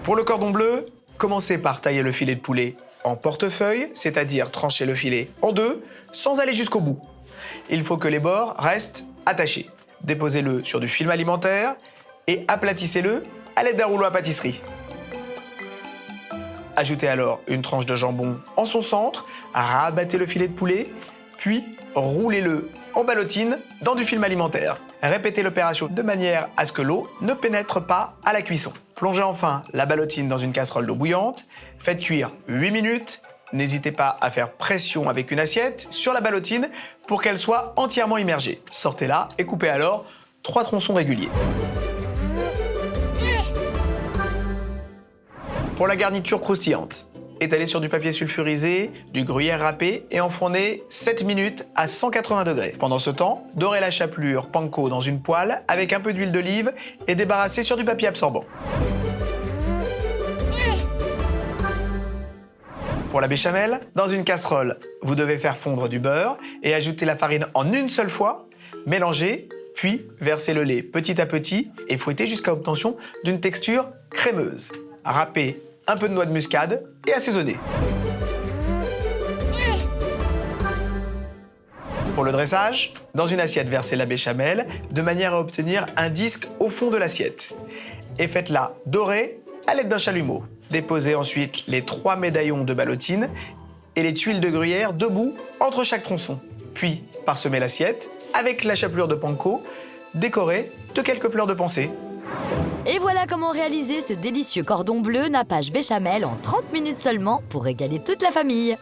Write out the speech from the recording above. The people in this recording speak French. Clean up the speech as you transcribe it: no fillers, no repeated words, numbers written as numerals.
Pour le cordon bleu, commencez par tailler le filet de poulet en portefeuille, c'est-à-dire trancher le filet en deux sans aller jusqu'au bout. Il faut que les bords restent attachés. Déposez-le sur du film alimentaire et aplatissez-le à l'aide d'un rouleau à pâtisserie. Ajoutez alors une tranche de jambon en son centre, rabattez le filet de poulet, puis roulez-le en ballotine dans du film alimentaire. Répétez l'opération de manière à ce que l'eau ne pénètre pas à la cuisson. Plongez enfin la ballotine dans une casserole d'eau bouillante, faites cuire 8 minutes. N'hésitez pas à faire pression avec une assiette sur la ballotine pour qu'elle soit entièrement immergée. Sortez-la et coupez alors 3 tronçons réguliers. Pour la garniture croustillante, étalez sur du papier sulfurisé, du gruyère râpé et enfournez 7 minutes à 180 degrés. Pendant ce temps, dorez la chapelure panko dans une poêle avec un peu d'huile d'olive et débarrassez sur du papier absorbant. Pour la béchamel, dans une casserole, vous devez faire fondre du beurre et ajouter la farine en une seule fois, mélanger, puis verser le lait petit à petit et fouetter jusqu'à obtention d'une texture crémeuse. Râpez un peu de noix de muscade et assaisonnez. Pour le dressage, dans une assiette, versez la béchamel de manière à obtenir un disque au fond de l'assiette. Et faites-la dorer à l'aide d'un chalumeau. Déposez ensuite les 3 médaillons de ballotine et les tuiles de gruyère debout entre chaque tronçon. Puis, parsemez l'assiette avec la chapelure de panko, décorée de quelques fleurs de pensée. Et voilà comment réaliser ce délicieux cordon bleu nappage béchamel en 30 minutes seulement pour régaler toute la famille.